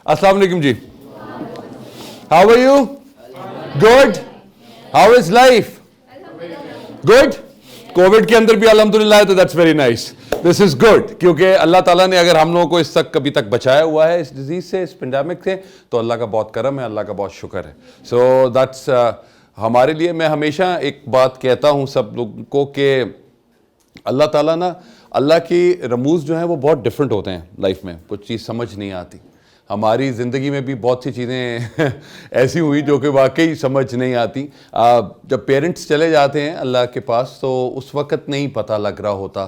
अस्सलाम वालेकुम जी। How are you? Good. How is life? Good. Covid के अंदर भी अल्हम्दुलिल्लाह है, तो that's very nice, this is good, क्योंकि अल्लाह ताला ने अगर हम लोगों को इस तक कभी तक बचाया हुआ है, इस डिजीज से, इस पेंडेमिक से, तो अल्लाह का बहुत करम है, अल्लाह का बहुत शुक्र है। सो दैट्स हमारे लिए, मैं हमेशा एक बात कहता हूँ सब लोगों को कि अल्लाह ताला ना, अल्लाह की रमूज़ जो हैं वो बहुत डिफरेंट होते हैं लाइफ में, कुछ चीज़ समझ नहीं आती। हमारी ज़िंदगी में भी बहुत सी चीज़ें ऐसी हुई जो कि वाकई समझ नहीं आती। जब पेरेंट्स चले जाते हैं अल्लाह के पास, तो उस वक़्त नहीं पता लग रहा होता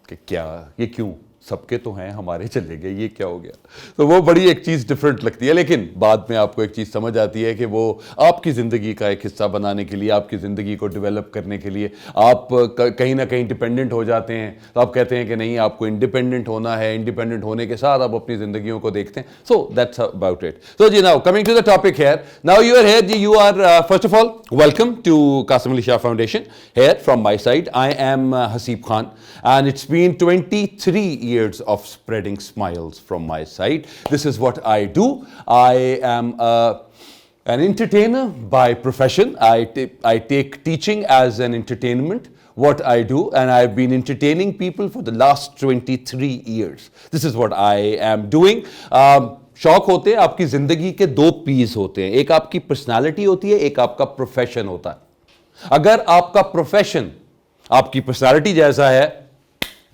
कि क्या, ये क्यों, सबके तो हैं, हमारे चले गए, ये क्या हो गया। तो वो बड़ी एक चीज़ डिफरेंट लगती है, लेकिन बाद में आपको एक चीज़ समझ आती है कि वो आपकी ज़िंदगी का एक हिस्सा बनाने के लिए, आपकी ज़िंदगी को डेवलप करने के लिए आप कहीं ना कहीं डिपेंडेंट हो जाते हैं। तो आप कहते हैं कि नहीं, आपको इंडिपेंडेंट होना है, इंडिपेंडेंट होने के साथ आप अपनी ज़िंदगियों को देखते हैं। So that's about it. So ji, now coming to the topic here, now you are here ji, you are first of all welcome to Qasim Ali Shah foundation here from my side. I am Haseeb Khan and it's been 23 years of spreading smiles from my side. This is what I do. I am an entertainer by profession. I take teaching as an entertainment, what I do, and I've been entertaining people for the last 23 years. This is what I am doing. शौक होते हैं, आपकी ज़िंदगी के दो piece होते हैं, एक आपकी पर्सनालिटी होती है, एक आपका प्रोफेशन होता है। अगर आपका प्रोफेशन आपकी पर्सनालिटी जैसा है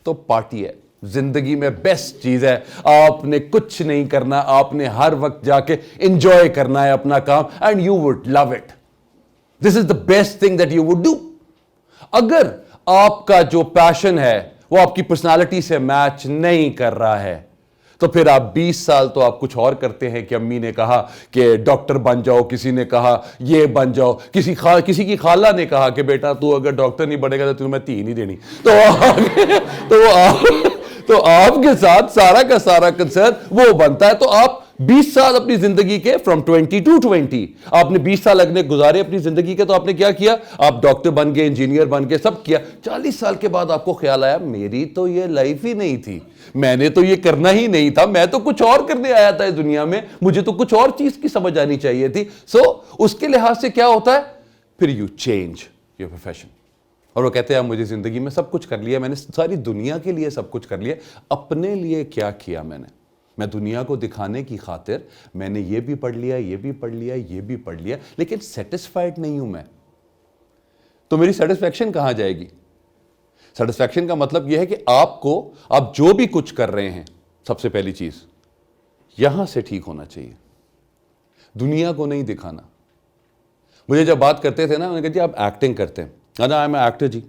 तो पार्टी है, जिंदगी में बेस्ट चीज है। आपने कुछ नहीं करना, आपने हर वक्त जाके एंजॉय करना है अपना काम, and you would love it. This is the best thing that you would do. अगर आपका जो पैशन है वो आपकी पर्सनालिटी से मैच नहीं कर रहा है, तो फिर आप 20 साल तो आप कुछ और करते हैं कि अम्मी ने कहा कि डॉक्टर बन जाओ, किसी ने कहा ये बन जाओ, किसी की खाला ने कहा कि बेटा तू अगर डॉक्टर नहीं बनेगा तो तुम्हें ती नहीं देनी। तो आपके साथ सारा का सारा कंसर्न वो बनता है। तो आप 20 साल अपनी जिंदगी के, फ्रॉम 20 to 20, आपने 20 साल अगले गुजारे अपनी जिंदगी के, तो आपने क्या किया? आप डॉक्टर बन गए, इंजीनियर बन गए, सब किया। 40 साल के बाद आपको ख्याल आया, मेरी तो ये लाइफ ही नहीं थी, मैंने तो ये करना ही नहीं था, मैं तो कुछ और करने आया था इस दुनिया में, मुझे तो कुछ और चीज की समझ आनी चाहिए थी। सो उसके लिहाज से क्या होता है, फिर यू चेंज योर प्रोफेशन। और वो कहते हैं मुझे जिंदगी में सब कुछ कर लिया, मैंने सारी दुनिया के लिए सब कुछ कर लिया, अपने लिए क्या किया मैंने? मैं दुनिया को दिखाने की खातिर मैंने ये भी पढ़ लिया, ये भी पढ़ लिया, ये भी पढ़ लिया, लेकिन सेटिस्फाइड नहीं हूं मैं। तो मेरी सेटिस्फैक्शन कहां जाएगी? सेटिस्फैक्शन का मतलब यह है कि आप जो भी कुछ कर रहे हैं, सबसे पहली चीज यहां से ठीक होना चाहिए, दुनिया को नहीं दिखाना। मुझे जब बात करते थे ना, उन्होंने कहा जी आप एक्टिंग करते हैं। ना, आई एम एक्टर जी।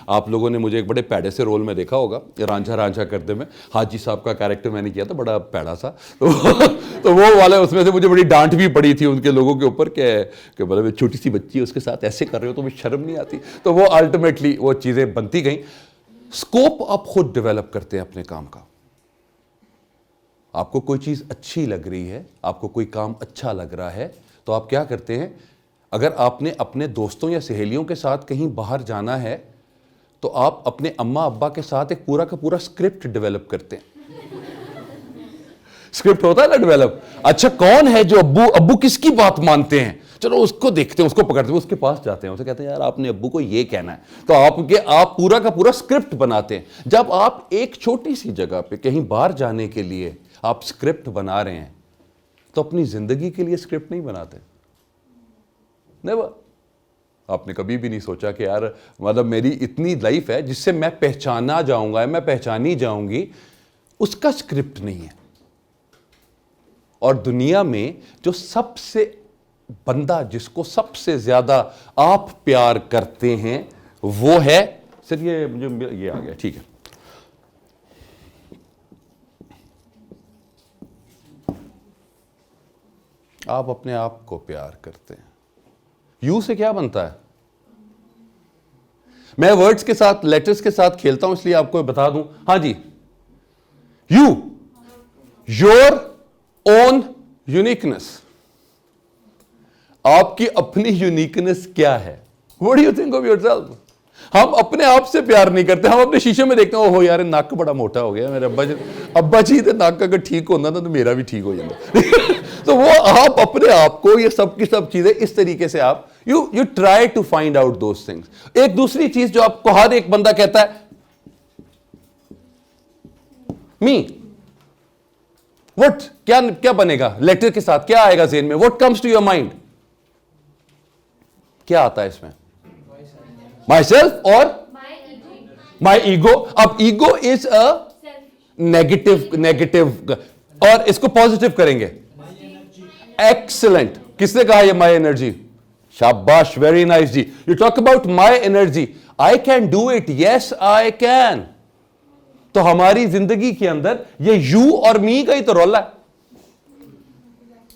आप लोगों ने मुझे एक बड़े पैड़े से रोल में देखा होगा, रांझा रांझा करते में, हाजी साहब का कैरेक्टर मैंने किया था, बड़ा पैड़ा सा। तो वो वाले, उसमें से मुझे बड़ी डांट भी पड़ी थी उनके लोगों के ऊपर कि मतलब छोटी सी बच्ची है, उसके साथ ऐसे कर रहे हो तो मुझे शर्म नहीं आती। तो वो अल्टीमेटली वो चीज़ें बनती गई। स्कोप आप खुद डेवलप करते हैं अपने काम का। आपको कोई चीज़ अच्छी लग रही है, आपको कोई काम अच्छा लग रहा है, तो आप क्या करते हैं? अगर आपने अपने दोस्तों या सहेलियों के साथ कहीं बाहर जाना है, तो आप अपने अम्मा अब्बा के साथ एक पूरा का पूरा स्क्रिप्ट डेवलप करते हैं। स्क्रिप्ट होता है ना डेवलप। अच्छा, कौन है जो अब्बू किसकी बात मानते हैं, चलो उसको देखते हैं, उसको पकड़ते हैं, उसके पास जाते हैं, उसे कहते हैं यार आपने अब्बू को ये कहना है। तो आप पूरा का पूरा स्क्रिप्ट बनाते हैं। जब आप एक छोटी सी जगह पे कहीं बाहर जाने के लिए आप स्क्रिप्ट बना रहे हैं, तो अपनी जिंदगी के लिए स्क्रिप्ट नहीं बनाते। नेवर। आपने कभी भी नहीं सोचा कि यार मतलब मेरी इतनी लाइफ है जिससे मैं पहचाना जाऊंगा, मैं पहचानी जाऊंगी, उसका स्क्रिप्ट नहीं है। और दुनिया में जो सबसे बंदा जिसको सबसे ज्यादा आप प्यार करते हैं वो है, सर ये मुझे ये आ गया, ठीक है। आप अपने आप को प्यार करते हैं। यू से क्या बनता है? मैं वर्ड्स के साथ, लेटर्स के साथ खेलता हूं, इसलिए आपको बता दूं। हां जी, यू, योर ओन यूनिकनेस। आपकी अपनी यूनिकनेस क्या है? What do you think of yourself? हम अपने आप से प्यार नहीं करते, हम अपने शीशे में देखते हैं ओहो यार नक बड़ा मोटा हो गया, मेरे अब्बा जी तो नक अगर ठीक होता ना तो मेरा भी ठीक हो जाता। तो वो आप अपने आप को ये सब की सब चीजें इस तरीके से आप you try to find out those things. एक दूसरी चीज जो आपको हर एक बंदा कहता है मी, व्हाट, क्या क्या बनेगा लेटर के साथ, क्या आएगा ज़हन में, what comes to your mind, क्या आता है इसमें, माई सेल्फ और माई ईगो। अब ईगो इज अ नेगेटिव और इसको पॉजिटिव करेंगे एक्सीलेंट। किसने कहा ये माई एनर्जी, शाबाश, very nice ji. You talk about my energy, I can do it, yes I can. तो हमारी जिंदगी के अंदर ये यू और मी का ही तो रोल है,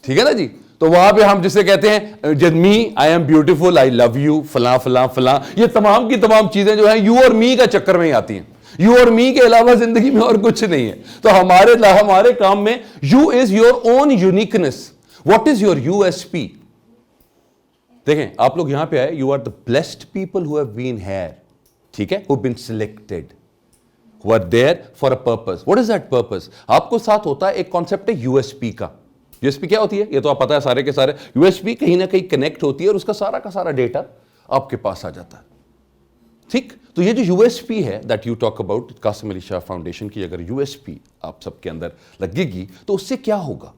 ठीक है ना जी। तो वहां पे हम जिसे कहते हैं जब मी, I am beautiful, I love you, फला फला फला, ये तमाम की तमाम चीजें जो है यू और मी का चक्कर में ही आती हैं। यू और मी के अलावा जिंदगी में और कुछ नहीं है। तो हमारे काम में you is your own uniqueness. What is your USP? देखें आप लोग यहां पे आए, you are the blessed people who have been here, ठीक है, who been selected, who are there for a purpose. What is that purpose? आपको साथ होता है एक कॉन्सेप्ट है यूएसपी का। यूएसपी क्या होती है ये तो आप पता है सारे के सारे। यूएसपी कहीं ना कहीं कनेक्ट होती है और उसका सारा का सारा डेटा आपके पास आ जाता है, ठीक। तो ये जो यूएसपी है that you talk about, Qasim Ali Shah foundation की अगर यूएसपी आप सबके अंदर लगेगी तो उससे क्या होगा?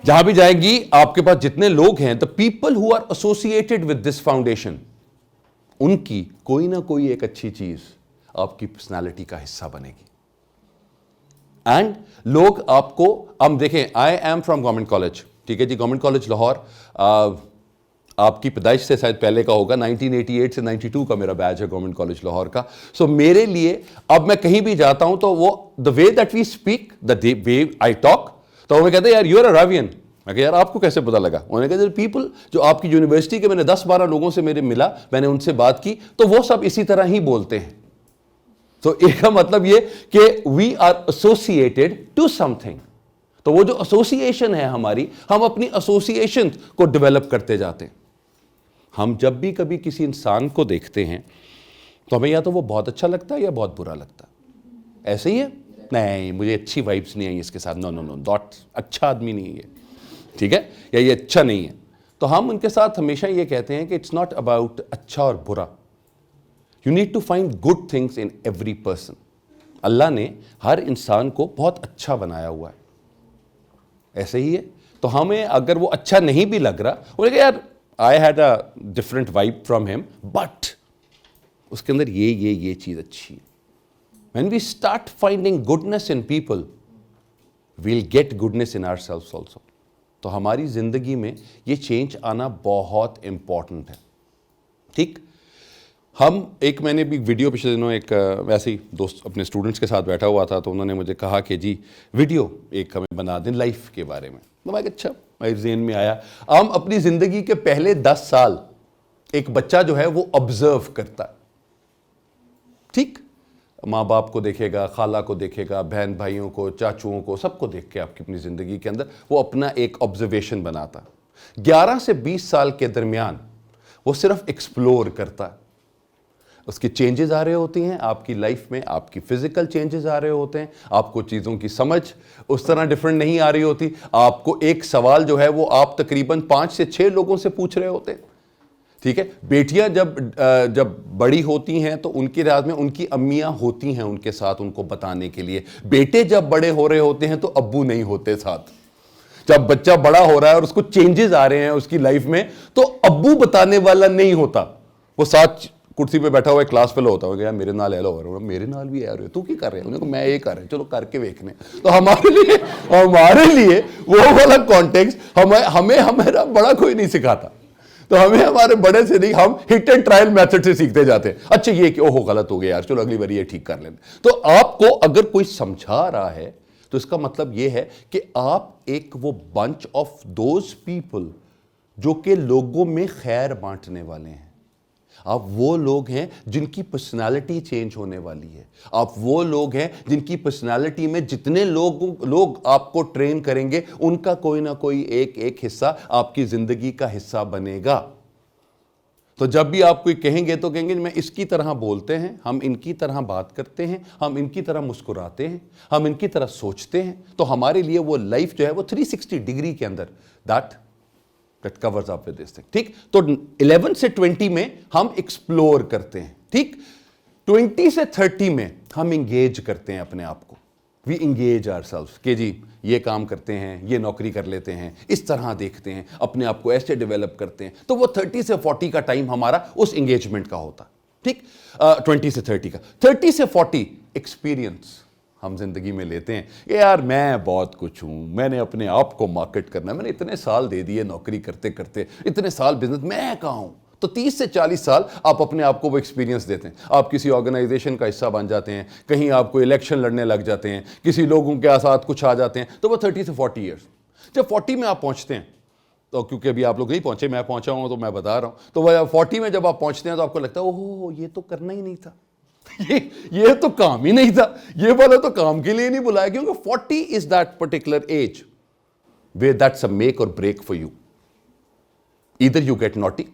जहां भी जाएंगी आपके पास जितने लोग हैं, the people who are associated with this foundation, उनकी कोई ना कोई एक अच्छी चीज आपकी पर्सनालिटी का हिस्सा बनेगी। एंड लोग आपको, हम देखें, I am from government college, ठीक है जी, गवर्नमेंट कॉलेज लाहौर, आपकी पैदाइश से शायद पहले का होगा, 1988 से 92 का मेरा बैच है गवर्नमेंट कॉलेज लाहौर का। सो मेरे लिए अब मैं कहीं भी जाता हूं तो वो the way that we speak, the way I talk, तो वो कहते हैं यार यू आर अ रावियन। मैं कहा यार आपको कैसे पता लगा? उन्होंने कहा पीपल जो आपकी यूनिवर्सिटी के, मैंने 10-12 लोगों से मेरे मिला, मैंने उनसे बात की तो वो सब इसी तरह ही बोलते हैं। तो एक का मतलब ये कि we are associated to something. तो वो जो एसोसिएशन है हमारी, हम अपनी एसोसिएशन को डेवलप करते जाते हैं। हम जब भी कभी किसी इंसान को देखते हैं तो हमें या तो वो बहुत अच्छा लगता है या बहुत बुरा लगता है। ऐसे ही है, नहीं मुझे अच्छी वाइब्स नहीं आई इसके साथ, नो नो नो, डॉट अच्छा आदमी नहीं है ये, ठीक है, या ये अच्छा नहीं है। तो हम उनके साथ हमेशा ये कहते हैं कि इट्स नॉट अबाउट अच्छा और बुरा, you need to find good things in every person. अल्लाह ने हर इंसान को बहुत अच्छा बनाया हुआ है, ऐसे ही है। तो हमें अगर वो अच्छा नहीं भी लग रहा, बोले यार I had a different vibe from him, but उसके अंदर ये चीज अच्छी है। When we start finding goodness in people, we'll get goodness in ourselves also. तो हमारी जिंदगी में ये चेंज आना बहुत इंपॉर्टेंट है, ठीक। मैंने भी वीडियो पिछले दिनों एक वैसे ही दोस्त अपने स्टूडेंट्स के साथ बैठा हुआ था, तो उन्होंने मुझे कहा कि जी वीडियो एक हमें बना दें लाइफ के बारे में। तो मैं अच्छा, मेरे ज़हन में आया, हम अपनी ज़िंदगी के पहले 10 साल एक बच्चा जो है वो ऑब्जर्व करता है, ठीक। माँ बाप को देखेगा, खाला को देखेगा, बहन भाइयों को, चाचुओं को, सबको देख के आपकी अपनी ज़िंदगी के अंदर वो अपना एक ऑब्जर्वेशन बनाता। 11 से 20 साल के दरमियान वो सिर्फ एक्सप्लोर करता है। उसकी चेंजेस आ रहे होती हैं आपकी लाइफ में, आपकी फिजिकल चेंजेस आ रहे होते हैं, आपको चीज़ों की समझ उस तरह डिफरेंट नहीं आ रही होती। आपको एक सवाल जो है वो आप तकरीबन 5 से 6 लोगों से पूछ रहे होते हैं, ठीक है। बेटियां जब बड़ी होती हैं तो उनके राज में उनकी अम्मियां होती हैं उनके साथ उनको बताने के लिए। बेटे जब बड़े हो रहे होते हैं तो अब्बू नहीं होते साथ। जब बच्चा बड़ा हो रहा है और उसको चेंजेस आ रहे हैं उसकी लाइफ में, तो अब्बू बताने वाला नहीं होता, वो साथ कुर्सी पे बैठा हुआ क्लास फेलो होता है, मेरे नाल हेलो हो रहा है, मेरे नाल भी यार तू की कर रहे हो, मैं ये कर रहा हूं, चलो करके देखने। तो हमारे लिए वो वाला कॉन्टेक्स्ट हमें हमारा बड़ा कोई नहीं सिखाता। तो हमें हमारे बड़े से नहीं, हम हिट एंड ट्रायल मेथड से सीखते जाते हैं। अच्छा ये कि ओहो गलत हो गया यार, चलो अगली बार ये ठीक कर लेते। तो आपको अगर कोई समझा रहा है तो इसका मतलब ये है कि आप एक वो बंच ऑफ दोज पीपल जो कि लोगों में खैर बांटने वाले हैं। आप वो लोग हैं जिनकी पर्सनालिटी चेंज होने वाली है। आप वो लोग हैं जिनकी पर्सनालिटी में जितने लोग आपको ट्रेन करेंगे उनका कोई ना कोई एक हिस्सा आपकी जिंदगी का हिस्सा बनेगा। तो जब भी आप कोई कहेंगे तो कहेंगे मैं इसकी तरह बोलते हैं, हम इनकी तरह बात करते हैं, हम इनकी तरह मुस्कुराते हैं, हम इनकी तरह सोचते हैं, तो हमारे लिए वो लाइफ जो है वो 360 डिग्री के अंदर that covers up with this thing. ठीक, तो 11 से 20 में हम एक्सप्लोर करते हैं। ठीक, 20 से 30 में हम इंगेज करते हैं अपने आप को, वी इंगेज आवरसेल्व्स कि जी ये काम करते हैं, ये नौकरी कर लेते हैं, इस तरह देखते हैं, अपने आप को ऐसे डेवलप करते हैं। तो वो 30 से 40 का टाइम हमारा उस इंगेजमेंट का होता। ठीक, 20 से 30 का। 30 से 40 एक्सपीरियंस हम जिंदगी में लेते हैं कि यार मैं बहुत कुछ हूं, मैंने अपने आप को मार्केट करना है, मैंने इतने साल दे दिए नौकरी करते करते, इतने साल बिजनेस, मैं कहाँ हूं। तो 30 से 40 साल आप अपने आप को वो एक्सपीरियंस देते हैं, आप किसी ऑर्गेनाइजेशन का हिस्सा बन जाते हैं, कहीं आपको इलेक्शन लड़ने लग जाते हैं, किसी लोगों के साथ कुछ आ जाते हैं, तो वो 30 से 40 ईयर्स। जब 40 में आप पहुंचते हैं, तो क्योंकि अभी आप लोग नहीं पहुंचे, मैं पहुंचा हूं तो मैं बता रहा हूं, तो वह 40 में जब आप पहुंचते हैं तो आपको लगता है ओह ये तो करना ही नहीं था, ये तो काम ही नहीं था, ये वाला तो काम के लिए नहीं बुलाया। क्योंकि 40 is that particular age where that's a make or break for you. Either you get naughty,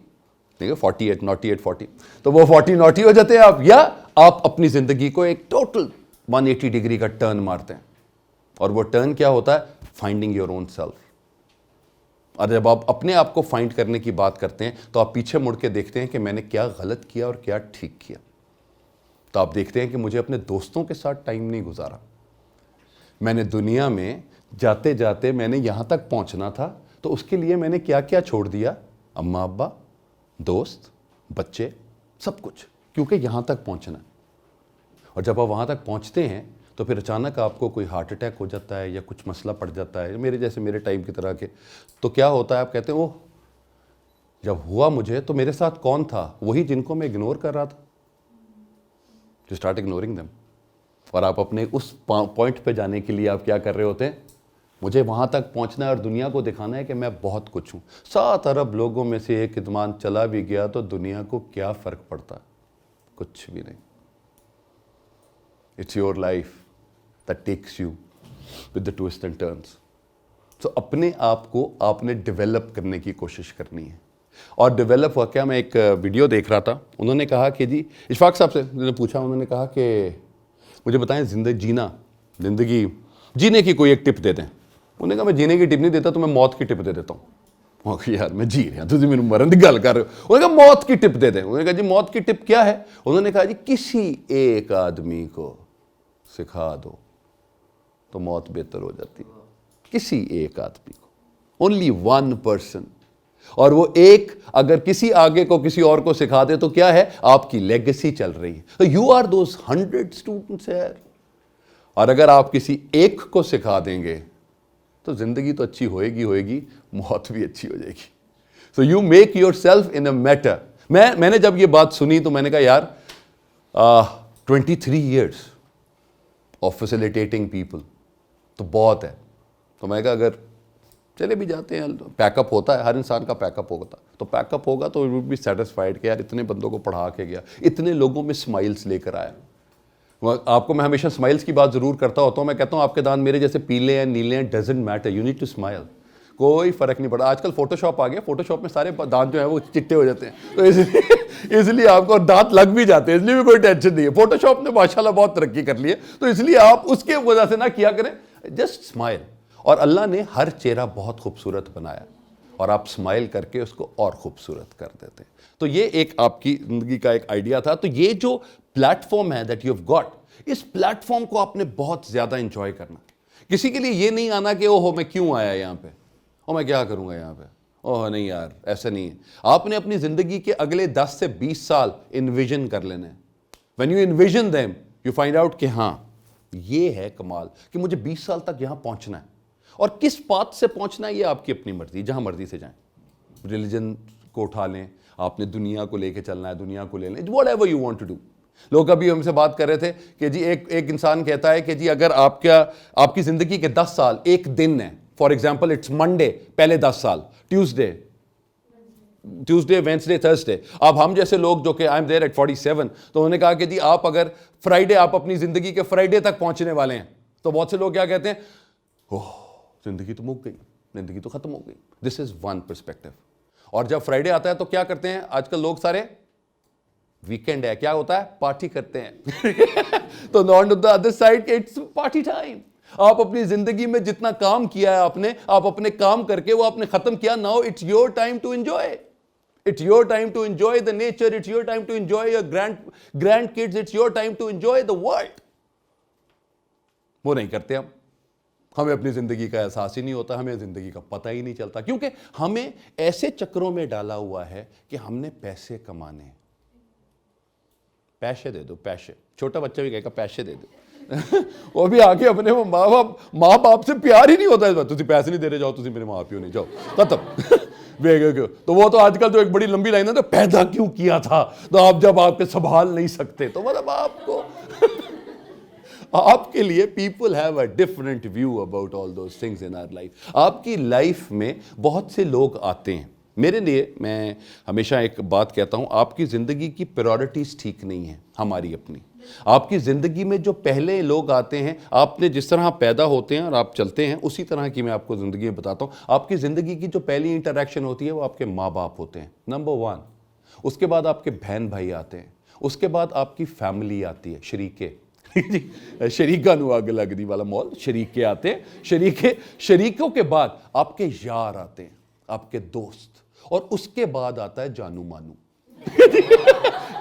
48 naughty at 40, तो वो 40 नॉटी हो जाते हैं आप, या आप अपनी जिंदगी को एक टोटल 180 डिग्री का टर्न मारते हैं। और वो टर्न क्या होता है? Finding your own self. और जब आप अपने आप को फाइंड करने की बात करते हैं तो आप पीछे मुड़ के देखते हैं कि मैंने क्या गलत किया और क्या ठीक किया। तो आप देखते हैं कि मुझे अपने दोस्तों के साथ टाइम नहीं गुजारा, मैंने दुनिया में जाते जाते मैंने यहां तक पहुंचना था, तो उसके लिए मैंने क्या क्या छोड़ दिया, अम्मा अब्बा, दोस्त, बच्चे, सब कुछ, क्योंकि यहां तक पहुंचना। और जब आप वहां तक पहुंचते हैं तो फिर अचानक आपको कोई हार्ट अटैक हो जाता है या कुछ मसला पड़ जाता है, मेरे जैसे मेरे टाइम की तरह के, तो क्या होता है, आप कहते हैं ओह जब हुआ मुझे तो मेरे साथ कौन था, वही जिनको मैं इग्नोर कर रहा था। You start ignoring them. और आप अपने उस पॉइंट पे जाने के लिए आप क्या कर रहे होते हैं, मुझे वहां तक पहुंचना है और दुनिया को दिखाना है कि मैं बहुत कुछ हूं। 7 अरब लोगों में से एक इत्मान चला भी गया तो दुनिया को क्या फर्क पड़ता, कुछ भी नहीं। It's your life that takes you with the twist and turns. तो अपने आप को आपने डेवलप करने की कोशिश करनी है। और डेवलप हुआ क्या, मैं एक वीडियो देख रहा था, उन्होंने कहा कि जी इशफाक साहब से मैंने पूछा, उन्होंने कहा कि मुझे बताएं जिंदगी जीने की कोई एक टिप दे दें। उन्होंने कहा मैं जीने की टिप नहीं देता, तो मैं मौत की टिप दे देता हूँ। यार मैं जी रहा, तुझे मेरे मरण की गल कर रहे हो। उन्होंने कहा मौत की टिप दे दें। उन्होंने कहा जी मौत की टिप क्या है? उन्होंने कहा जी किसी एक आदमी को सिखा दो तो मौत बेहतर हो जाती है। किसी एक आदमी को, ओनली वन पर्सन। और वो एक अगर किसी आगे को किसी और को सिखा दे तो क्या है, आपकी लेगेसी चल रही है। तो you are those 100 students here. और अगर आप किसी एक को सिखा देंगे तो जिंदगी तो अच्छी होएगी, मौत भी अच्छी हो जाएगी। So you make your self in a matter. मैंने जब ये बात सुनी तो मैंने कहा यार 23 ईयर्स ऑफ फैसिलिटेटिंग पीपल तो बहुत है। तो मैं कहा अगर चले भी जाते हैं, पैकअप होता है, हर इंसान का पैकअप होगा, तो पैकअप होगा तो वुड बी सेटिस्फाइड कि यार इतने बंदों को पढ़ा के गया, इतने लोगों में स्माइल्स लेकर आया। आपको मैं हमेशा स्माइल्स की बात जरूर करता होता हूँ। मैं कहता हूँ आपके दांत मेरे जैसे पीले हैं, नीले हैं, doesn't matter, you need to smile. कोई फर्क नहीं पड़ा। आजकल फोटोशॉप आ गया, फोटोशॉप में सारे दांत जो है वो चिट्टे हो जाते हैं, तो इसलिए आपको दांत लग भी जाते हैं, इसलिए भी कोई टेंशन नहीं है। फोटोशॉप ने माशाल्लाह बहुत तरक्की कर ली है, तो इसलिए आप उसके वजह से ना किया करें, जस्ट स्माइल। और अल्लाह ने हर चेहरा बहुत खूबसूरत बनाया और आप स्माइल करके उसको और खूबसूरत कर देते हैं। तो ये एक आपकी जिंदगी का एक आइडिया था। तो ये जो प्लेटफॉर्म है दैट यू हैव गॉट, इस प्लेटफॉर्म को आपने बहुत ज्यादा एंजॉय करना। किसी के लिए ये नहीं आना कि ओहो मैं क्यों आया यहाँ पे, ओ मैं क्या करूंगा यहाँ पे, ओह नहीं यार ऐसा नहीं है। आपने अपनी जिंदगी के अगले 10 से 20 साल इन्विजन कर लेने हैं। When you invasion them you find out कि हाँ ये है कमाल कि मुझे 20 साल तक यहाँ पहुंचना है। और किस पाथ से पहुंचना है ये आपकी अपनी मर्जी, जहां मर्जी से जाएं। रिलीजन को उठा लें, आपने दुनिया को लेके चलना है, दुनिया को ले लें, whatever you want to do. लोग अभी हमसे बात कर रहे थे कि जी एक इंसान कहता है कि जी अगर आपकी जिंदगी के 10 साल एक दिन है, फॉर एग्जाम्पल इट्स मंडे, पहले 10 साल ट्यूसडे, वेडनेसडे, थर्सडे। अब हम जैसे लोग जो कि आई एम देयर एट 47, तो उन्होंने कहा कि जी आप अगर फ्राइडे, आप अपनी जिंदगी के फ्राइडे तक पहुंचने वाले हैं, तो बहुत से लोग क्या कहते हैं, ओह जिंदगी तो मुक गई, जिंदगी तो खत्म हो गई। This is one perspective. और जब फ्राइडे आता है तो क्या करते हैं आजकल लोग सारे, वीकेंड है, क्या होता है, पार्टी करते हैं। तो on the other side it's party time. आप अपनी जिंदगी में जितना काम किया है आपने, आप अपने काम करके वो आपने खत्म किया, now it's your time to enjoy. It's your time to enjoy the nature. It's your time to enjoy your grandkids. It's your time to enjoy the world. वो नहीं करते हम। हमें अपनी जिंदगी का एहसास ही नहीं होता, हमें जिंदगी का पता ही नहीं चलता, क्योंकि हमें ऐसे चक्रों में डाला हुआ है कि हमने पैसे कमाने हैं। पैसे दे दो, पैसे। छोटा बच्चा भी कहेगा पैसे दे दो। वो भी आके अपने माँ बाप से प्यार ही नहीं होता इस बात, तुझे पैसे नहीं दे रहे, जाओ तुझे मेरे माँ प्यो नहीं, जाओ खत्म। तो वो तो आजकल तो एक बड़ी लंबी लाइन है, तो पैदा क्यों किया था, तो आप जब आपके संभाल नहीं सकते, तो मतलब आपको आपके लिए people have a different view about all those things in our life. आपकी लाइफ में बहुत से लोग आते हैं। मेरे लिए, मैं हमेशा एक बात कहता हूं, आपकी जिंदगी की प्रायोरिटीज ठीक नहीं है, हमारी अपनी। आपकी जिंदगी में जो पहले लोग आते हैं, आपने जिस तरह पैदा होते हैं और आप चलते हैं, उसी तरह की मैं आपको जिंदगी में बताता हूं। आपकी जिंदगी की जो पहली इंटरेक्शन होती है वो आपके माँ बाप होते हैं, नंबर 1। उसके बाद आपके बहन भाई आते हैं, उसके बाद आपकी फैमिली आती है, शरीके। शरीका नु आग लगदी वाला मॉल, शरीके आते हैं। शरीकों के बाद आपके यार आते हैं, आपके दोस्त, और उसके बाद आता है जानू मानू।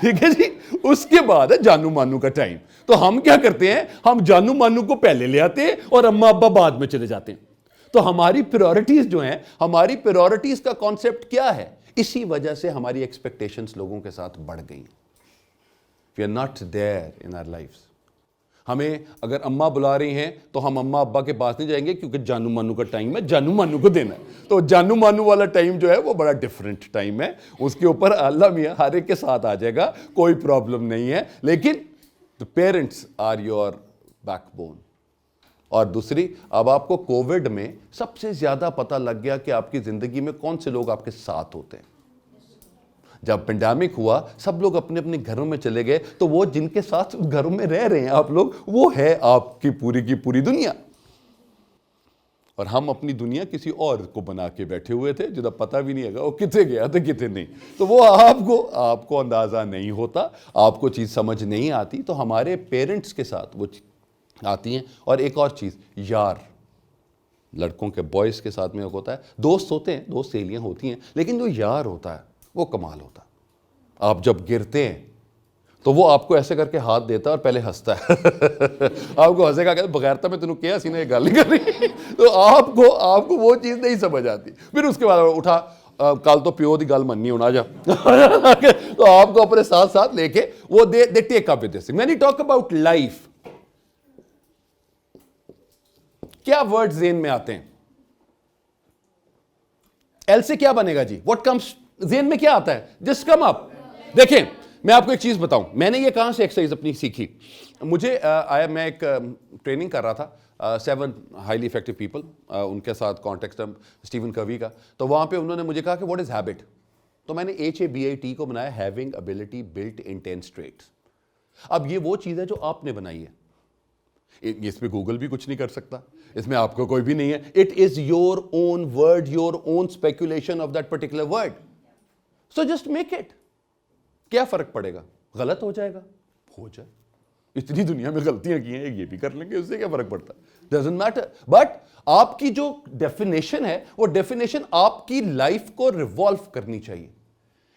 ठीक है जी, उसके बाद है जानू मानू का टाइम। तो हम क्या करते हैं, हम जानू मानू को पहले ले आते हैं और अम्मा अब्बा बाद में चले जाते हैं। तो हमारी प्रायोरिटीज जो हैं, हमारी प्रायोरिटीज का कॉन्सेप्ट क्या है, इसी वजह से हमारी एक्सपेक्टेशंस लोगों के साथ बढ़ गई। We are not there in our lives. हमें अगर अम्मा बुला रही हैं तो हम अम्मा अब्बा के पास नहीं जाएंगे, क्योंकि जानू मानू का टाइम है, जानू मानू को देना है। तो जानू मानू वाला टाइम जो है वो बड़ा डिफरेंट टाइम है, उसके ऊपर अल्लाह मियाँ हर एक के साथ आ जाएगा, कोई प्रॉब्लम नहीं है। लेकिन the parents are your backbone. और दूसरी, अब आपको कोविड में सबसे ज्यादा पता लग गया कि आपकी जिंदगी में कौन से लोग आपके साथ होते हैं। जब पेंडेमिक हुआ, सब लोग अपने अपने घरों में चले गए, तो वो जिनके साथ घरों में रह रहे हैं आप लोग, वो है आपकी पूरी की पूरी दुनिया। और हम अपनी दुनिया किसी और को बना के बैठे हुए थे, जिदा पता भी नहीं है वो कितने गया था कितने नहीं। तो वो आपको अंदाजा नहीं होता, आपको चीज समझ नहीं आती। तो हमारे पेरेंट्स के साथ वो आती हैं। और एक और चीज, यार, लड़कों के बॉयज के साथ में होता है, दोस्त होते हैं, दोस्त सहेलियां होती हैं, लेकिन जो यार होता है वो कमाल होता है। आप जब गिरते हैं तो वो आपको ऐसे करके हाथ देता है और पहले हंसता है। आपको हंसेगा, कहते बगैरता में तेनू क्या सीने गाल नहीं कर रही। तो आपको वो चीज नहीं समझ आती। फिर उसके बाद उठा, कल तो प्यो की गल मननी होना जा। तो आपको अपने साथ साथ लेके वो they take up with this. When you talk about life, क्या वर्ड ज़हन में आते हैं? एल से क्या बनेगा जी? व्हाट कम्स ज़हन में, क्या आता है? Just come up. देखें, मैं आपको एक चीज बताऊं, मैंने ये कहां से एक्सरसाइज अपनी सीखी। मुझे मैं एक ट्रेनिंग कर रहा था 7 हाईली इफेक्टिव पीपल, उनके साथ कॉन्टेक्स्ट स्टीवन कवी का। तो वहां पे उन्होंने मुझे कहा कि व्हाट इज हैबिट। तो मैंने HABIT को बनाया, having ability built intense traits. अब ये वो चीज है जो आपने बनाई है, इसमें गूगल भी कुछ नहीं कर सकता, इसमें आपको कोई भी नहीं है। It is your own word, your own speculation of that particular word. So just make it. क्या फर्क पड़ेगा? गलत हो जाएगा, हो जाए, इतनी दुनिया में गलतियां की हैं, ये भी कर लेंगे, उससे क्या फर्क पड़ता है? Doesn't matter. बट आपकी जो डेफिनेशन है, वो डेफिनेशन आपकी लाइफ को रिवॉल्व करनी चाहिए।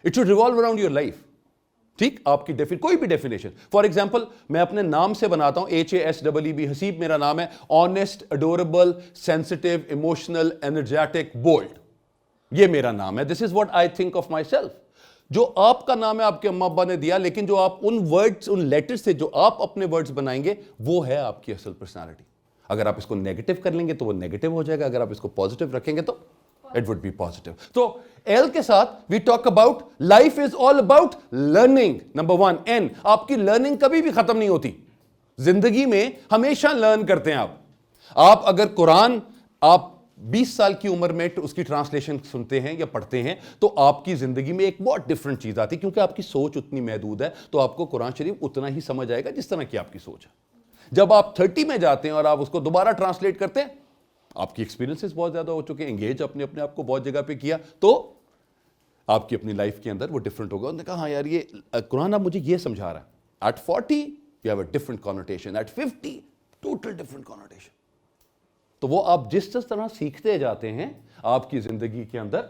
It should revolve around your life. ठीक, आपकी कोई भी डेफिनेशन। फॉर एग्जाम्पल, मैं अपने नाम से बनाता हूं, HASEEB, हसीब मेरा नाम है। Honest, adorable, sensitive, emotional, energetic, bold, ये मेरा नाम है। This is what I think of myself. जो आपका नाम है आपके अम्मा अब्बा ने दिया, लेकिन जो आप उन वर्ड्स, उन लेटर्स से जो आप अपने वर्ड्स बनाएंगे, वो है आपकी असल पर्सनालिटी। अगर आप इसको नेगेटिव कर लेंगे तो वो नेगेटिव हो जाएगा, अगर आप इसको पॉजिटिव रखेंगे तो इट वुड बी पॉजिटिव। तो L के साथ we talk about life is all about learning. Number 1, N, आपकी लर्निंग कभी भी खत्म नहीं होती। जिंदगी में हमेशा लर्न करते हैं आप अगर कुरान आप 20 साल की उम्र में उसकी ट्रांसलेशन सुनते हैं या पढ़ते हैं, तो आपकी जिंदगी में एक बहुत डिफरेंट चीज आती है, क्योंकि आपकी सोच उतनी महदूद है। तो आपको कुरान शरीफ उतना ही समझ आएगा जिस तरह की आपकी सोच है। जब आप 30 में जाते हैं और आप उसको दोबारा ट्रांसलेट करते हैं, आपकी एक्सपीरियंसेस बहुत ज्यादा हो चुके हैं, एंगेज अपने आप को बहुत जगह पे किया, तो आपकी अपनी लाइफ के अंदर वो डिफरेंट होगा। उन्होंने कहा हाँ यार, ये कुरान अब मुझे ये समझा रहा है, at 40 you have a different connotation, at 50 total different connotation. तो वो आप जिस तरह सीखते जाते हैं आपकी जिंदगी के अंदर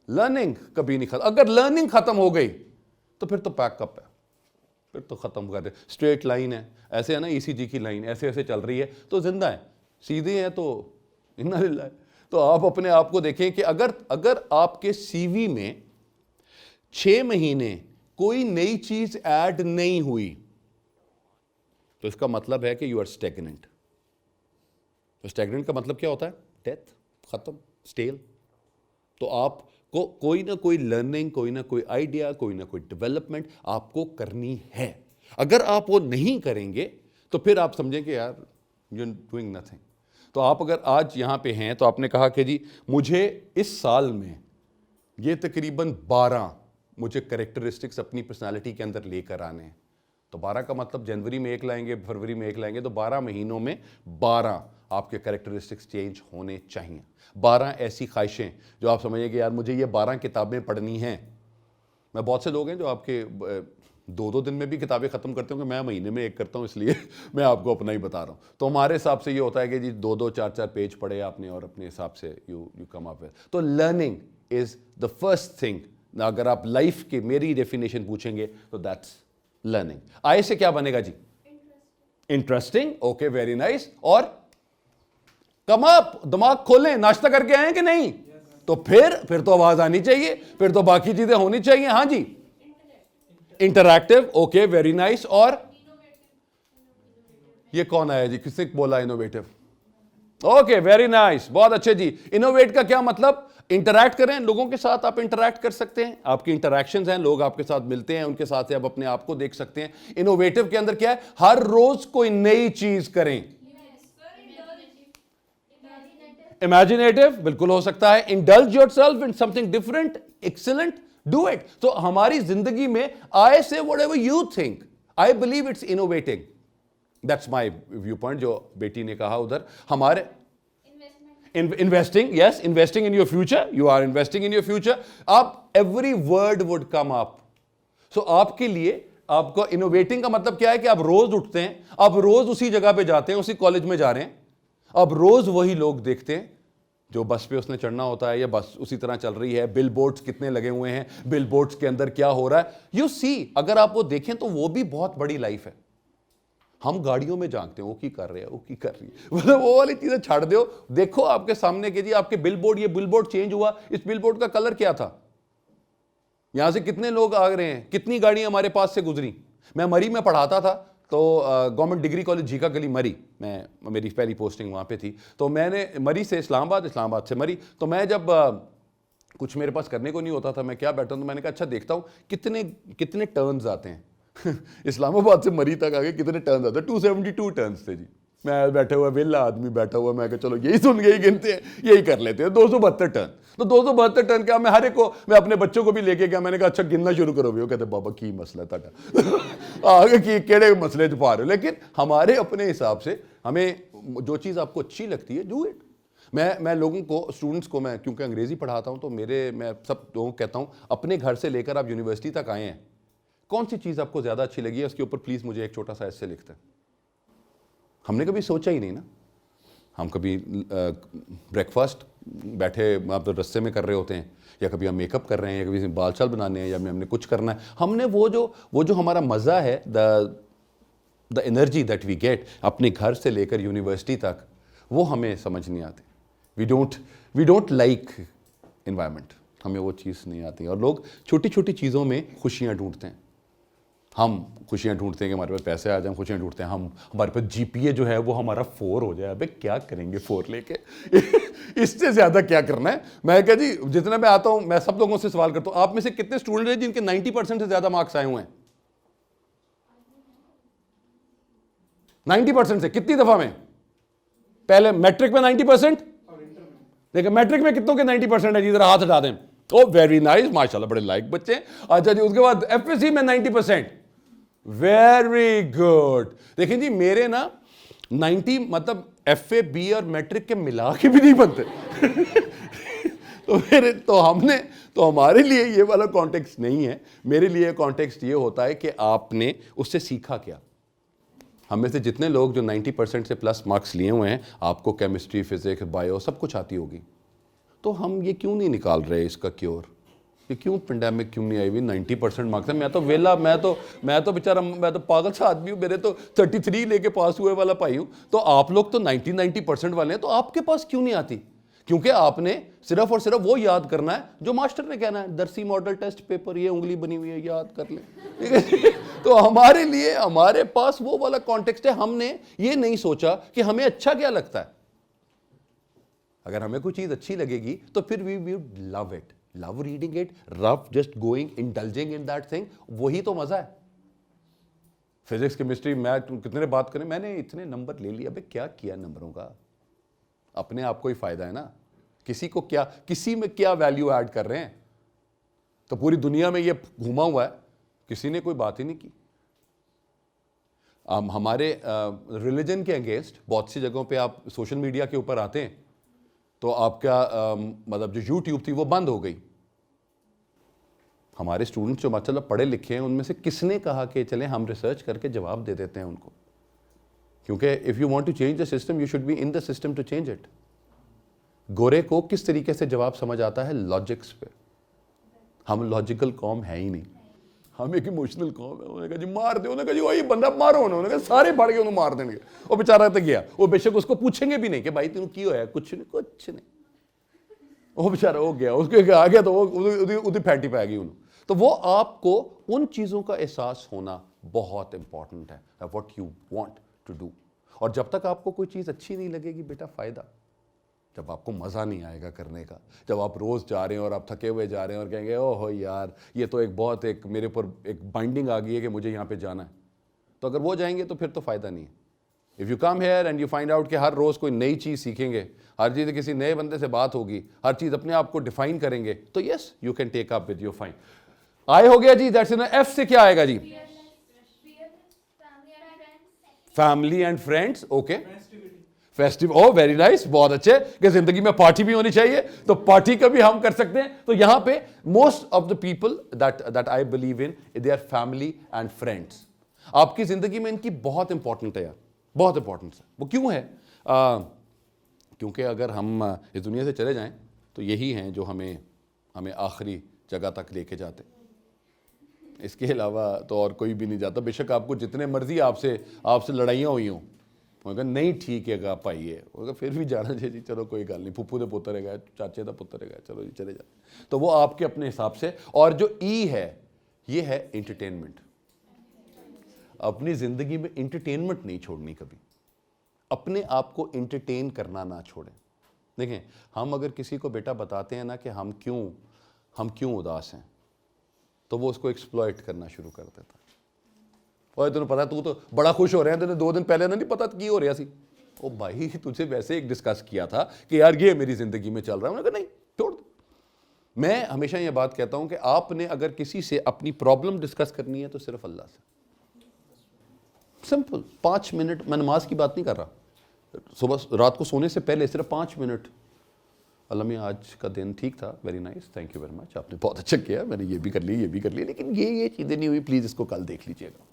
लर्निंग कभी नहीं खत्म। अगर लर्निंग खत्म हो गई तो फिर तो पैकअप है, फिर तो खत्म कर दे। स्ट्रेट लाइन है, ऐसे है ना ECG की लाइन, ऐसे ऐसे चल रही है तो जिंदा है, सीधे है तो इन्ना लिल्लाह है। तो आप अपने आप को देखें कि अगर आपके CV में 6 महीने कोई नई चीज ऐड नहीं हुई तो इसका मतलब है कि यू आर स्टैग्नेंट। तो स्टैग्नेंट का मतलब क्या होता है? डेथ, खत्म, स्टेल। तो आपको कोई ना कोई लर्निंग, कोई ना कोई आइडिया, कोई ना कोई डेवलपमेंट आपको करनी है। अगर आप वो नहीं करेंगे तो फिर आप समझेंगे यार यू आर डूइंग नथिंग। तो आप अगर आज यहाँ पे हैं तो आपने कहा कि जी मुझे इस साल में ये तकरीबन 12 मुझे कैरेक्टरिस्टिक्स अपनी पर्सनालिटी के अंदर लेकर आने हैं। तो 12 का मतलब जनवरी में 1 लाएंगे, फरवरी में 1 लाएंगे, तो 12 महीनों में 12 आपके कैरेक्टरिस्टिक्स चेंज होने चाहिए। 12 ऐसी ख्वाहिशें जो आप समझिए यार मुझे ये 12 किताबें पढ़नी हैं। मैं बहुत से लोग हैं जो आपके 2-2 दिन में भी किताबें ख़त्म करते होंगे, मैं महीने में 1 करता हूँ, इसलिए मैं आपको अपना ही बता रहा हूँ। तो हमारे हिसाब से ये होता है कि जी 2-2, 4-4 पेज पढ़े आपने और अपने हिसाब से यू कम अप विद। तो learning is the first thing. अगर आप लाइफ की मेरी डेफिनेशन पूछेंगे तो दैट्स लर्निंग। आय से क्या बनेगा जी? Interesting, okay, very nice. और कम अप, दिमाग खोलें, नाश्ता करके आए कि नहीं? तो फिर तो आवाज आनी चाहिए, फिर तो बाकी चीजें होनी चाहिए। हाँ जी, इंटरैक्टिव, ओके, वेरी नाइस। और ये कौन आया जी? किसने बोला इनोवेटिव? ओके, वेरी नाइस, बहुत अच्छे जी। इनोवेट का क्या मतलब? इंटरैक्ट करें लोगों के साथ, आप इंटरैक्ट कर सकते हैं, आपकी इंटरैक्शंस हैं, लोग आपके साथ मिलते हैं, उनके साथ से आप अपने आप को देख सकते हैं। इनोवेटिव के अंदर क्या है? हर रोज कोई नई चीज करें। इमेजिनेटिव बिल्कुल हो सकता है। Indulge yourself in something different, excellent, do it. तो हमारी जिंदगी में आई से whatever you think, I believe it's innovating. That's my viewpoint. जो बेटी ने कहा उधर हमारे investing, yes, investing in your future, you are investing in your future. आप every word would come up. So आपके लिए आपको innovating का मतलब क्या है कि आप रोज उठते हैं, आप रोज उसी जगह पे जाते हैं, उसी कॉलेज में जा रहे हैं, आप रोज वही लोग देखते हैं जो बस पे उसने चढ़ना होता है या बस उसी तरह चल रही है। बिल बोर्ड्स कितने लगे हुए हैं, बिल बोर्ड्स के अंदर क्या हो रहा है, यू सी। अगर आप वो देखें तो वो भी बहुत बड़ी लाइफ है। हम गाड़ियों में झांकते हैं, वो की कर रहे हैं, वो की कर रही है, मतलब वो वाली चीजें छाड़ दो। देखो आपके सामने के जी आपके बिलबोर्ड, ये बिलबोर्ड चेंज हुआ, इस बिलबोर्ड का कलर क्या था, यहां से कितने लोग आ रहे हैं, कितनी गाड़ियां हमारे पास से गुजरी। मैं मरी में पढ़ाता था, तो गवर्नमेंट डिग्री कॉलेज झीका गली मरी, मेरी पहली पोस्टिंग वहां पे थी। तो मैंने मरी से इस्लामाबाद, इस्लामाबाद से मरी। तो मैं जब कुछ मेरे पास करने को नहीं होता था, मैं क्या बैठा हूं, तो मैंने कहा अच्छा देखता हूं कितने टर्न्स आते हैं। इस्लामाबाद से मरी तक आगे कितने टर्न्स आते हैं? 272 टर्न्स थे जी। मैं बैठे हुआ वेला आदमी बैठा हुआ, मैं कहा चलो यही सुन के ही गिनते हैं, यही कर लेते हैं। 272 टर्न। तो 272 टर्न क्या, मैं हर एक को, मैं अपने बच्चों को भी लेके गया, मैंने कहा अच्छा गिनना शुरू करो भी। वो कहते बाबा की मसला है ताड़ा आगे की केड़े मसले च पा रहे हो। लेकिन हमारे अपने हिसाब से हमें जो चीज़ आपको अच्छी लगती है डू इट। मैं लोगों को, स्टूडेंट्स को, मैं क्योंकि अंग्रेजी पढ़ाता हूँ तो मैं सब लोगों को कहता हूँ अपने घर से लेकर आप यूनिवर्सिटी तक आए हैं, कौन सी चीज़ आपको ज़्यादा अच्छी लगी है उसके ऊपर प्लीज़ मुझे एक छोटा सा ऐसे लिखते हैं। हमने कभी सोचा ही नहीं ना, हम कभी ब्रेकफास्ट बैठे आप तो रस्ते में कर रहे होते हैं, या कभी हम मेकअप कर रहे हैं, या कभी बाल चाल बनाने हैं, या हमने कुछ करना है। हमने वो जो हमारा मज़ा है, the energy that we get अपने घर से लेकर यूनिवर्सिटी तक, वो हमें समझ नहीं आती। वी डोंट लाइक इन्वायरमेंट, हमें वो चीज़ नहीं आती। और लोग छोटी छोटी चीज़ों में खुशियाँ ढूंढते हैं। हम खुशियाँ ढूंढते हैं कि हमारे पास पैसे आ जाए, खुशियाँ ढूंढते हैं हमारे पास GPA जो है वो हमारा 4 हो जाए। अबे क्या करेंगे 4 लेके इससे ज़्यादा क्या करना है। मैं कहा जी जितना मैं आता हूँ, मैं सब लोगों से सवाल करता हूँ, आप में से कितने स्टूडेंट हैं जिनके 90% से ज़्यादा मार्क्स आए हुए हैं? 90% से कितनी दफ़ा में? पहले मैट्रिक में 90%, देखिए मैट्रिक में कितनों के 90% है जी, जरा हाथ हटा दें। ओ वेरी नाइस, माशाल्लाह, बड़े लाइक बच्चे। अच्छा जी, उसके बाद FSC में 90%, वेरी गुड। देखिए जी मेरे ना 90 मतलब FA, B और मैट्रिक के मिला के भी नहीं बनते तो फिर तो हमारे लिए ये वाला कॉन्टेक्स्ट नहीं है। मेरे लिए कॉन्टेक्स्ट ये होता है कि आपने उससे सीखा क्या। हम में से जितने लोग जो 90% से प्लस मार्क्स लिए हुए हैं, आपको केमिस्ट्री, फिजिक्स, बायो सब कुछ आती होगी, तो हम ये क्यों नहीं निकाल रहे इसका क्योर? ये क्यों पेंडेमिक क्यों नहीं आई हुई? 90% मार्क्स है। मैं तो वेला, मैं तो बेचारा, मैं तो पागल सा आदमी हूँ। मेरे तो 33 लेके पास हुए वाला पाई हूँ। तो आप लोग तो 90% वाले हैं, तो आपके पास क्यों नहीं आती? क्योंकि आपने सिर्फ और सिर्फ वो याद करना है जो मास्टर ने कहना है। दरसी मॉडल टेस्ट पेपर, ये उंगली बनी हुई है, याद कर ले, ठीक है। तो हमारे लिए, हमारे पास वो वाला कॉन्टेक्स्ट है। हमने ये नहीं सोचा कि हमें अच्छा क्या लगता है। अगर हमें कोई चीज अच्छी लगेगी तो फिर we would love it, love reading it, love just going, indulging in that thing. वही तो मजा है। फिजिक्स, केमिस्ट्री, मैथ, कितने बात करें, मैंने इतने नंबर ले लिए, अबे क्या किया नंबरों का? अपने आप को ही फायदा है ना। किसी को क्या, किसी में क्या वैल्यू ऐड कर रहे हैं? तो पूरी दुनिया में ये घूमा हुआ है, किसी ने कोई बात ही नहीं की। हमारे रिलीजन के अगेंस्ट बहुत सी जगहों पे आप सोशल मीडिया के ऊपर आते हैं तो आपका मतलब जो यूट्यूब थी वो बंद हो गई। हमारे स्टूडेंट्स जो माशाल्लाह पढ़े लिखे हैं, उनमें से किसने कहा कि चलें हम रिसर्च करके जवाब दे देते हैं उनको? क्योंकि if you want to change the system, you should be in the system to change it. गोरे को किस तरीके से जवाब समझ आता है? लॉजिक्स पे। हम लॉजिकल कौम है ही नहीं, हम एक इमोशनल कौम है। उन्होंने कहा जी मार दे, उन्होंने कहा जी वही बंदा मारो, उन्होंने कहा सारे फाड़ के उन्हें मार देंगे। वो बेचारा तक गया, वो बेशक उसको पूछेंगे भी नहीं कि भाई तू क्यों है, कुछ नहीं, कुछ नहीं। वो बेचारा हो गया, उसके आ गया तो वो उदी फैटी पे आ गई उन्होंने। तो वो आपको उन चीज़ों का एहसास होना बहुत इंपॉर्टेंट है, what you want to do. और जब तक आपको कोई चीज़ अच्छी नहीं लगेगी बेटा, फ़ायदा, जब आपको मज़ा नहीं आएगा करने का, जब आप रोज़ जा रहे हैं और आप थके हुए जा रहे हैं और कहेंगे ओहो यार ये तो एक मेरे ऊपर एक बाइंडिंग आ गई है कि मुझे यहाँ पे जाना है, तो अगर वो जाएंगे तो फिर तो फ़ायदा नहीं है। If you come here and you find out कि हर रोज़ कोई नई चीज़ सीखेंगे, हर चीज़ किसी नए बंदे से बात होगी, हर चीज़ अपने आप को डिफाइन करेंगे, तो yes you can take up with your fine. आए हो गया जी, दैट्स इन एफ से क्या आएगा जी? Family and friends, okay. Festive, oh very nice, बहुत अच्छे। कि जिंदगी में पार्टी भी होनी चाहिए, तो पार्टी का भी हम कर सकते हैं। तो यहां पे most of the people that I believe in, they are family and friends. आपकी जिंदगी में इनकी बहुत इंपॉर्टेंट है यार, बहुत इंपॉर्टेंट है। वो क्यों है? क्योंकि अगर हम इस दुनिया से चले जाएं तो यही हैं जो हमें आखिरी जगह तक लेके जाते। इसके अलावा तो और कोई भी नहीं जाता। बेशक आपको जितने मर्जी आपसे लड़ाइयाँ हुई हों, उन्होंने कहा नहीं ठीक है गा भाई है, उन्होंने कहा फिर भी जाना चाहिए जी, चलो कोई गल नहीं, फुप्पू दे पुत्र है, चाचे का पुत्र है, चलो जी चले जाए। तो वो आपके अपने हिसाब से। और जो ई है, ये है एंटरटेनमेंट। अपनी ज़िंदगी में एंटरटेनमेंट नहीं छोड़नी कभी, अपने आप को एंटरटेन करना ना छोड़ें। देखें, हम अगर किसी को बेटा बताते हैं ना कि हम क्यों उदास हैं, तो वो उसको एक्सप्लॉइट करना शुरू कर देता है। और तुझे पता तू तो बड़ा खुश हो रहा है, तुझे 2 दिन पहले ना नहीं पता की हो रहा सी। ओ भाई तुझे वैसे एक डिस्कस किया था कि यार ये मेरी ज़िंदगी में चल रहा है। मैंने कहा नहीं, छोड़ दो। मैं हमेशा ये बात कहता हूँ कि आपने अगर किसी से अपनी प्रॉब्लम डिस्कस करनी है तो सिर्फ अल्लाह से, सिंपल 5 मिनट। मैं नमाज की बात नहीं कर रहा, सुबह रात को सोने से पहले सिर्फ 5 मिनट, अल्लाह में आज का दिन ठीक था, very nice, thank you very much, आपने बहुत अच्छा किया, मैंने ये भी कर लिया, लेकिन ये चीज़ें नहीं हुई, प्लीज़ इसको कल देख लीजिएगा।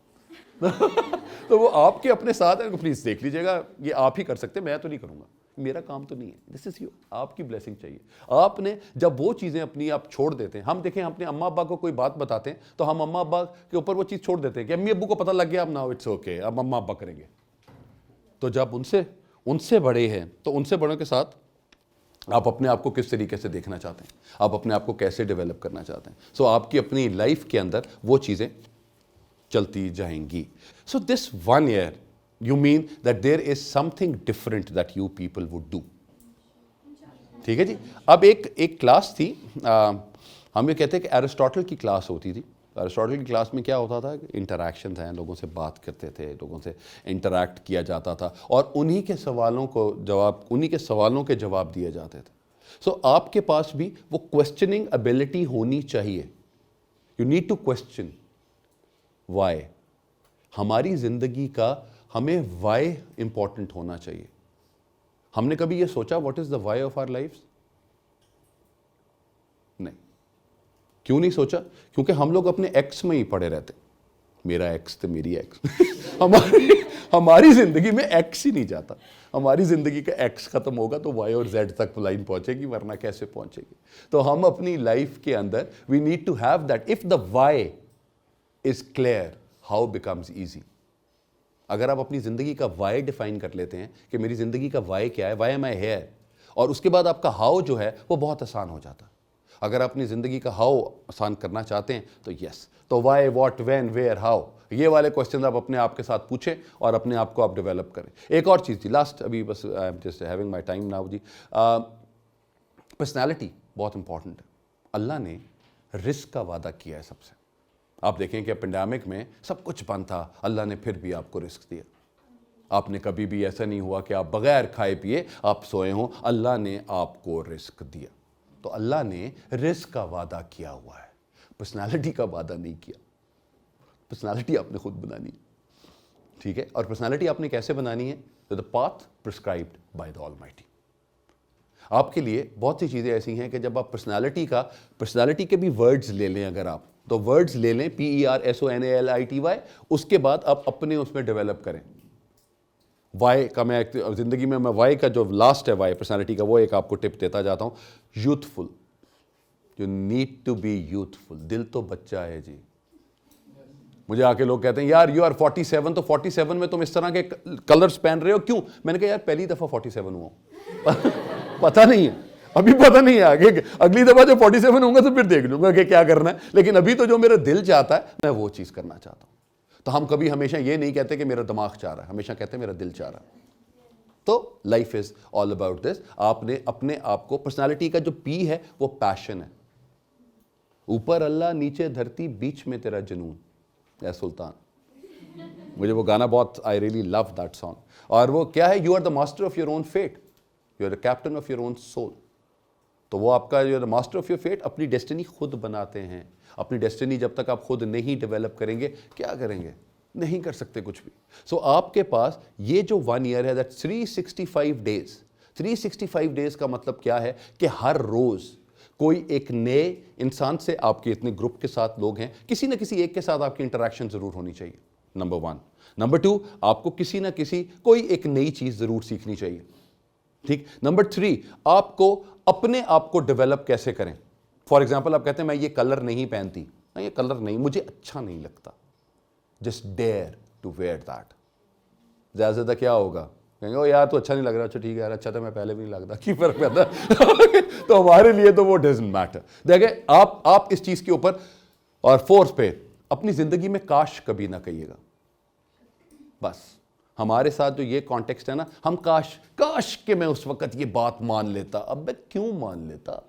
तो वो आपके अपने साथ है, प्लीज़ देख लीजिएगा, ये आप ही कर सकते, मैं तो नहीं करूँगा, मेरा काम तो नहीं है। दिस इज़ यू, आपकी ब्लेसिंग चाहिए। आपने जब वो चीज़ें अपनी आप छोड़ देते हैं, हम देखें अपने अम्मा अब्बा को कोई बात बताते हैं तो हम अम्मा अब्बा के ऊपर वो चीज़ छोड़ देते हैं कि अम्मी अब्बू को पता लग गया, अब नाउ इट्स ओके, अब अम्मा अब्बा करेंगे। तो जब उनसे बड़े हैं तो उनसे बड़ों के साथ आप अपने आप को किस तरीके से देखना चाहते हैं, आप अपने आप को कैसे डेवलप करना चाहते हैं। सो आपकी अपनी लाइफ के अंदर वो चीज़ें चलती जाएंगी। So this 1 year you mean that there is something different that you people would do। ठीक है जी। अब एक क्लास थी, हम ये कहते हैं कि एरिस्टोटल की क्लास होती थी। एरिस्टोटल की क्लास में क्या होता था, इंटरैक्शन हैं, लोगों से बात करते थे, लोगों से इंटरैक्ट किया जाता था और उन्हीं के सवालों के जवाब दिए जाते थे। सो आपके पास भी वो क्वेश्चनिंग एबिलिटी होनी चाहिए। You need to question why. हमारी ज़िंदगी का हमें वाई इंपॉर्टेंट होना चाहिए। हमने कभी ये सोचा what is the why of our life? क्यों नहीं सोचा? क्योंकि हम लोग अपने एक्स में ही पड़े रहते, मेरा एक्स तो मेरी एक्स हमारी जिंदगी में एक्स ही नहीं जाता। हमारी जिंदगी का एक्स खत्म होगा तो वाई और जेड तक लाइन पहुंचेगी, वरना कैसे पहुंचेगी? तो हम अपनी लाइफ के अंदर we need to have that. If the why is clear, how becomes easy. अगर आप अपनी जिंदगी का वाई डिफाइन कर लेते हैं कि मेरी जिंदगी का वाई क्या है, वाई एम आई हियर, और उसके बाद आपका हाउ जो है वो बहुत आसान हो जाता है। अगर आप अपनी जिंदगी का हाउ आसान करना चाहते हैं तो यस, तो why, what, when, where, how, ये वाले क्वेश्चन आप अपने आप के साथ पूछें और अपने आप को आप डेवलप करें। एक और चीज़ थी लास्ट, अभी बस I am just having my time now ji. Personality बहुत इंपॉर्टेंट है। अल्लाह ने रिस्क का वादा किया है सबसे। आप देखें कि पेंडेमिक में सब कुछ बंद था, अल्लाह ने फिर भी आपको रिस्क दिया। आपने कभी भी ऐसा नहीं हुआ कि आप बगैर खाए पिए आप सोए हों, अल्लाह ने आपको रिस्क दिया। तो अल्लाह ने रिस्क का वादा किया हुआ है, पर्सनालिटी का वादा नहीं किया। पर्सनालिटी आपने खुद बनानी है, ठीक है? और पर्सनालिटी आपने कैसे बनानी है? The path prescribed by the almighty. आपके लिए बहुत सी चीज़ें ऐसी हैं कि जब आप पर्सनालिटी के भी वर्ड्स ले लें, अगर आप तो वर्ड्स ले लें, PERSONALITY, उसके बाद आप अपने उसमें डेवलप करें। वाई का मैं जिंदगी में वाई का जो लास्ट है वाई पर्सनालिटी का, वो एक आपको टिप देता जाता हूं। Youthful, you need to be youthful. दिल तो बच्चा है जी। मुझे आके लोग कहते हैं यार यू आर 47, तो 47 में तुम इस तरह के कलर्स पहन रहे हो क्यों? मैंने कहा यार पहली दफा 47 हुआ पता नहीं है, अभी पता नहीं है, आगे अगली दफा जब 47 होगा तो फिर देख लूंगा कि क्या करना है। लेकिन अभी तो जो मेरा दिल चाहता है मैं वो चीज करना चाहता हूं। तो हम कभी हमेशा ये नहीं कहते कि मेरा दिमाग चाह रहा है, हमेशा कहते हैं मेरा दिल चाह रहा है। तो life is all about this. आपने अपने आप को, पर्सनालिटी का जो पी है वो पैशन है। ऊपर अल्लाह, नीचे धरती, बीच में तेरा जुनून, या सुल्तान। मुझे वो गाना बहुत, I really love that song. और वो क्या है? You are the master of your own fate, you are the captain of your own soul. तो वो आपका जो मास्टर ऑफ योर फेट, अपनी डेस्टिनी खुद बनाते हैं। अपनी डेस्टिनी जब तक आप खुद नहीं डेवलप करेंगे, क्या करेंगे? नहीं कर सकते कुछ भी। सो आपके पास ये जो 1 ईयर है, दैट 365 डेज। 365 डेज का मतलब क्या है कि हर रोज कोई एक नए इंसान से, आपके इतने ग्रुप के साथ लोग हैं, किसी ना किसी एक के साथ आपकी इंटरेक्शन जरूर होनी चाहिए, नंबर 1। नंबर 2, आपको किसी ना किसी कोई एक नई चीज जरूर सीखनी चाहिए, ठीक। नंबर 3, आपको अपने आप को डेवलप कैसे करें। फॉर एग्जाम्पल, आप कहते हैं मैं ये कलर नहीं पहनती, ये कलर नहीं, मुझे अच्छा नहीं लगता। Just dare to wear that. ज्यादा से ज्यादा क्या होगा? कहेंगे ओ यार तो अच्छा नहीं लग रहा। अच्छा ठीक है यार, अच्छा तो मैं पहले भी नहीं लगता, की फर्क पड़ता तो हमारे लिए तो वो डजंट मैटर। देखें आप इस चीज के ऊपर, और 4th पे, अपनी जिंदगी में काश कभी ना कहिएगा। बस हमारे साथ जो ये कॉन्टेक्स्ट है ना, हम काश के मैं उस वक्त ये बात मान लेता। अब मैं क्यों मान लेता?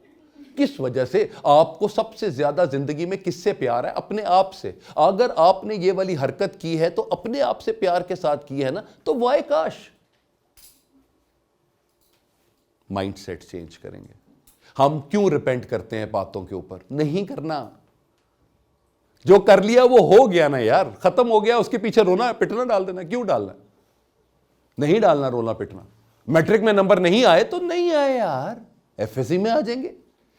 किस वजह से? आपको सबसे ज्यादा जिंदगी में किससे प्यार है? अपने आप से। अगर आपने ये वाली हरकत की है तो अपने आप से प्यार के साथ की है ना, तो वाई काश। माइंडसेट चेंज करेंगे। हम क्यों रिपेंट करते हैं बातों के ऊपर? नहीं करना। जो कर लिया वो हो गया ना यार, खत्म हो गया। उसके पीछे रोना पिटना डाल देना, क्यों डालना? नहीं डालना रोना पिटना। मैट्रिक में नंबर नहीं आए तो नहीं आए यार, एफएससी में आ जाएंगे।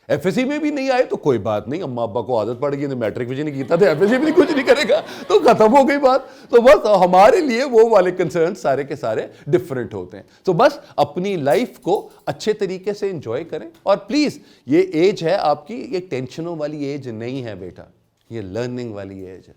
एफएससी में भी नहीं आए तो कोई बात नहीं, अम्मा अब्बा को आदत पड़ गई, मैट्रिक भी नहीं किया था, एफएससी भी कुछ नहीं करेगा, तो खत्म हो गई बात। तो बस हमारे लिए वो वाले कंसर्न सारे के सारे डिफरेंट होते हैं। तो बस अपनी लाइफ को अच्छे तरीके से एंजॉय करें। और प्लीज, ये एज है आपकी, ये टेंशनों वाली एज नहीं है बेटा, ये लर्निंग वाली एज है।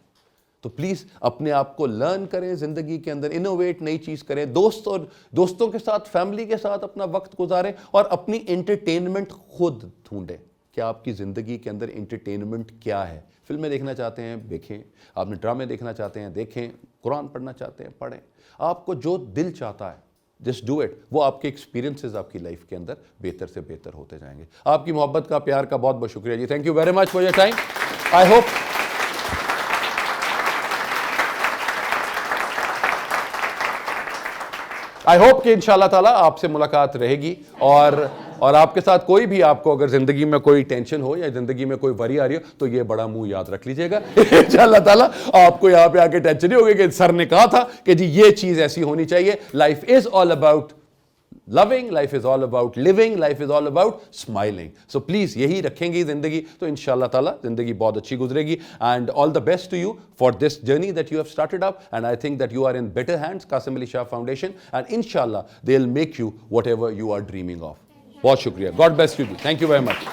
तो प्लीज अपने आप को लर्न करें, जिंदगी के अंदर इनोवेट, नई चीज करें, दोस्तों के साथ, फैमिली के साथ अपना वक्त गुजारें, और अपनी एंटरटेनमेंट खुद ढूंढें। क्या आपकी जिंदगी के अंदर एंटरटेनमेंट क्या है? फिल्में देखना चाहते हैं देखें, आपने ड्रामे देखना चाहते हैं देखें, कुरान पढ़ना चाहते हैं पढ़ें। आपको जो दिल चाहता है जस्ट डू इट। वो आपके एक्सपीरियंसेस आपकी लाइफ के अंदर बेहतर से बेहतर होते जाएंगे। आपकी मोहब्बत का, प्यार का बहुत बहुत शुक्रिया जी। Thank you very much for your time. I hope कि इंशाल्लाह ताला आपसे मुलाकात रहेगी। और आपके साथ कोई भी, आपको अगर जिंदगी में कोई टेंशन हो या जिंदगी में कोई वरी आ रही हो, तो ये बड़ा मुंह याद रख लीजिएगा। इंशाल्लाह ताला आपको यहाँ पे आके टेंशन नहीं होगी कि सर ने कहा था कि जी ये चीज ऐसी होनी चाहिए। Life is all about loving, life is all about living, life is all about smiling. So please यही रखेंगे जिंदगी तो इंशाल्लाह ताला जिंदगी बहुत अच्छी गुजरेगी. And all the best to you for this journey that you have started up. And I think that you are in better hands, Qasim Ali Shah Foundation, and inshallah they'll make you whatever you are dreaming of. बहुत शुक्रिया. God bless you. Thank you very much.